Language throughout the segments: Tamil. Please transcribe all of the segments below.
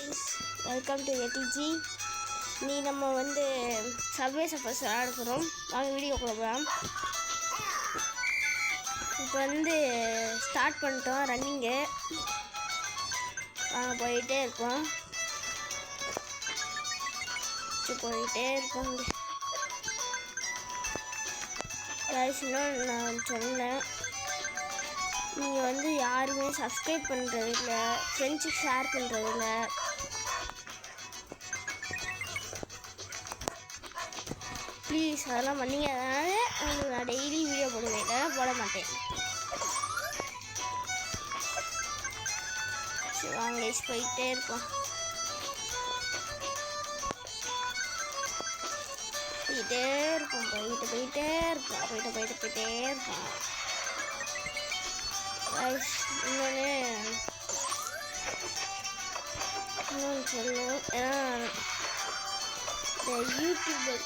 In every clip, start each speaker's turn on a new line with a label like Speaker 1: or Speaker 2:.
Speaker 1: guys, welcome to ATG. நீ நம்ம வந்து சப்வே சஃபர்ஸ் விளையாட போகிறோம். வாங்க வீடியோ போகலாம். இப்போ வந்து ஸ்டார்ட் பண்ணிட்டோம் ரன்னிங்கு. வாங்க போயிட்டே இருப்போம். guys, இன்னும் நான் சொன்னேன், நீங்கள் வந்து யாருமே சப்ஸ்கிரைப் பண்ணுறதில்ல, ஃப்ரெண்ட்ஸுக்கு ஷேர் பண்ணுறதில்ல. ப்ளீஸ் அதெல்லாம் பண்ணிங்க. அதனால் உங்களுக்கு நான் டெய்லி வீடியோ போடுவேன், இல்லைன்னா போட மாட்டேன். சரி வாங்க போயிட்டே இருப்போம். போயிட்டே இருப்போம். இன்னொன்று சொல்லணும், ஏன்னா இந்த யூடியூபர்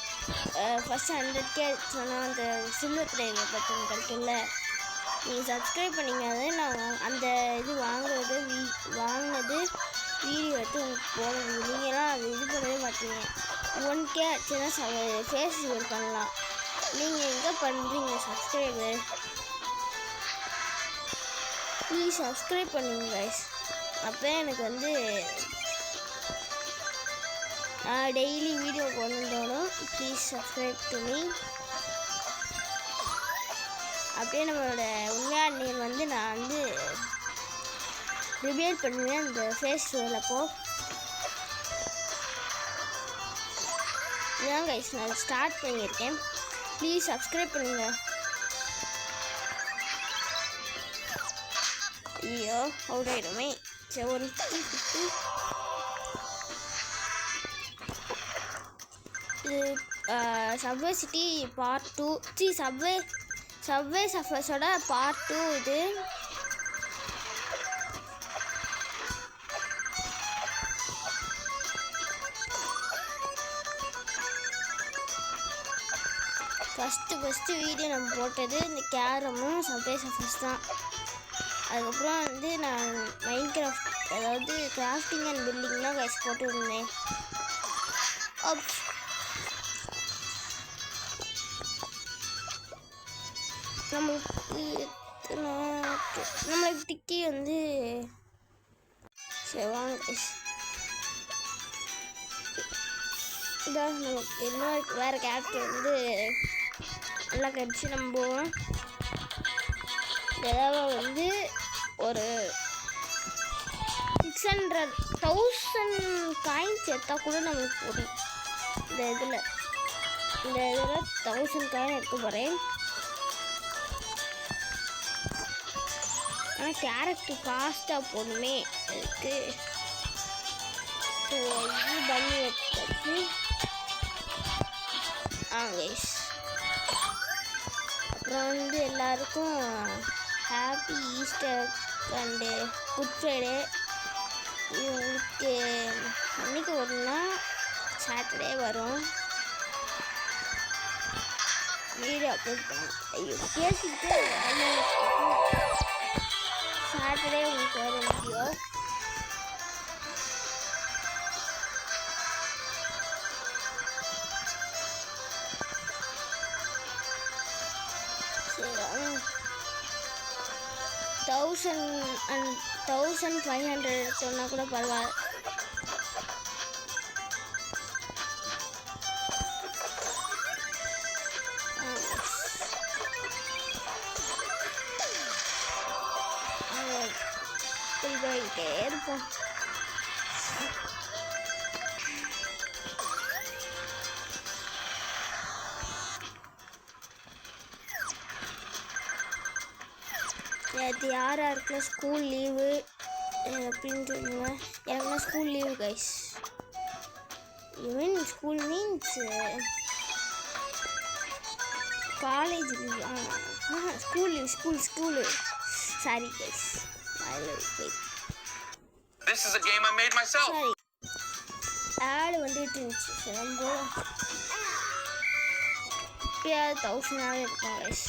Speaker 1: ஃபஸ்ட்டு 100K சொன்னால் அந்த சில்வர் ப்ளேயர் பட்டன் கிடைக்கும்ல, நீங்கள் சப்ஸ்கிரைப் பண்ணிங்க. அதை நான் அந்த இது வாங்கினது வீடியோ எடுத்து உங்களுக்கு போட முடியும். நீங்களாம் அது இது பண்ணவே மாட்டீங்க. 1K ஆச்சுன்னா ஃபேஸ் ரிவீல் பண்ணலாம். நீங்கள் எங்கே பண்ணுறீங்க சப்ஸ்கிரைபு? ப்ளீஸ் சப்ஸ்கிரைப் பண்ணுங்க கைஸ். அப்போ எனக்கு வந்து டெய்லி வீடியோ போடணும். Please subscribe to me. அப்படியே நம்மளோட உண்மையான நேம் வந்து நான் வந்து ரிவீல் பண்ணுவேன் இந்த ஃபேஸ் ரிவீல் அப்போ. இதான் கைஸ் நான் ஸ்டார்ட் பண்ணியிருக்கேன். ப்ளீஸ் சப்ஸ்கிரைப் பண்ணுங்க. ஐயோ அவுட் ஆகிடுமே. சரி ஒரு இது சப்வே சிட்டி பார்ட் 2. சப்வே சஃபர்ஸோட பார்ட் 2 இது. ஃபஸ்ட்டு வீடியோ நம்ம போட்டது இந்த கேரமும் சப்வே சஃபர்ஸ் தான். அதுக்கப்புறம் வந்து நான் மைன்கிராஃப்ட், அதாவது கிராஃப்டிங் அண்ட் பில்டிங்லாம் கைஸ் போட்டுருந்தேன். நம்மளுக்கு டிக்கி வந்து சரி வாங்க கைஸ். இதான் நமக்கு இன்னொரு வேறு கேரக்டர் வந்து நல்லா கிடச்சி நம்ம போவோம். ஏதாவது வந்து ஒரு 600,000 காயின்ஸ் எடுத்தால் கூட நம்மளுக்கு போதும். இந்த இதில் 1000 காயின் எடுக்க போகிறேன். ஆனால் கேரக்டர் ஃபாஸ்ட்டாக போகணுமே அதுக்கு. ஸோ இது பண்ணி வச்சு கைஸ். அப்புறம் வந்து எல்லாருக்கும் happy Easter and good Friday. இது உங்களுக்கு அன்றைக்கி வரும்னா சாட்டர்டே வரும் வீடியோ அப்லோட் பண்ணுவோம். ஐயோ பேசிக்கிட்டு சாட்டர்டே உங்களுக்கு வரும் வீடியோ. சரி 1500 சொன்னால் கூட பரவாயில்ல. போயிட்டே இருப்போம். நேற்று யாருக்கு ஸ்கூல் லீவு அப்படின்னு சொல்லுங்க. எனக்குலாம் school leave guys. Even school means college leave. School sorry guys.
Speaker 2: This is a game I made myself.
Speaker 1: Sorry ஆடு வந்துட்டு இருந்துச்சு. ரொம்ப எப்பயாவது 1000 இருக்கும் கைஸ்.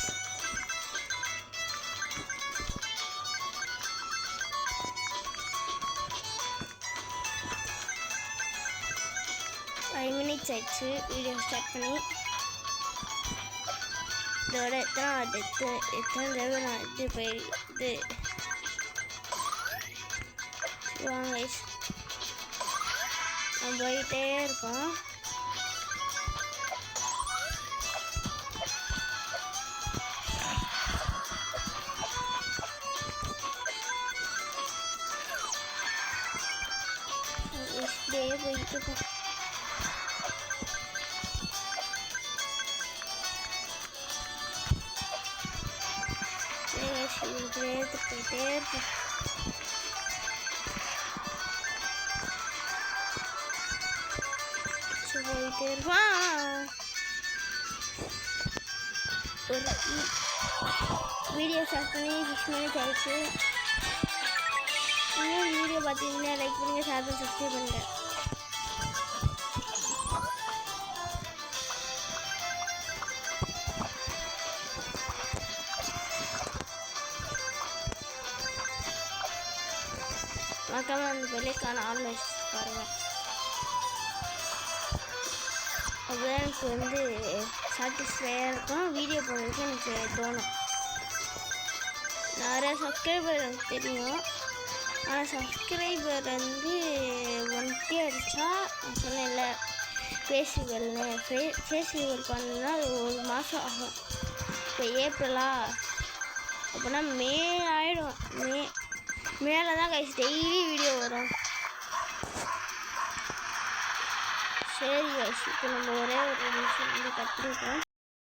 Speaker 1: மினிட்ஸ் ஆயிடுச்சு வீடியோ ஸ்டார்ட் பண்ணி. இதோட எத்தனை தடவை நான் இது போயிடுது வாங்க guys. நான் போயிட்டே இருக்கோம். இப்படியே போயிட்டு இருக்கோம். இப்படியே போயிட்டே இருக்கோம். போயிட்டே இருப்பான். ஒரு வீடியோ ஸ்டார்ட் பண்ணி 6 மினிட்ஸ் ஆயிடுச்சு. இன்னும் வீடியோ பார்த்தீங்கன்னா லைக் பண்ணுங்க, ஷேர் பண்ணி சப்ஸ்கிரைப் பண்ணுங்க. மறக்காம அந்த பெல்லைக்கான ஆன் வச்சு பாருங்கள். அதுதான் எனக்கு சாட்டிஸ்ஃபையாக இருக்கும். வீடியோ போடுறதுக்கு எனக்கு தோணும். நிறைய சப்ஸ்கிரைபர் எனக்கு தெரியும். ஆனால் சப்ஸ்கிரைபர் 1K அடித்தா நான் சொன்னேன்ல ஃபேஸ்டிவல்னு ஃபேஸ்டிவல் பண்ணணுன்னா அது 1 மாதம் ஆகும். இப்போ ஏப்ரலா அப்படின்னா மே ஆகிடும். மேலே தான் கைஸ் டெய்லி வீடியோ வரும். சரி கைஸ், இப்போ நம்ம ஒரே ஒரு நிமிஷம் கற்றுருக்கோம்.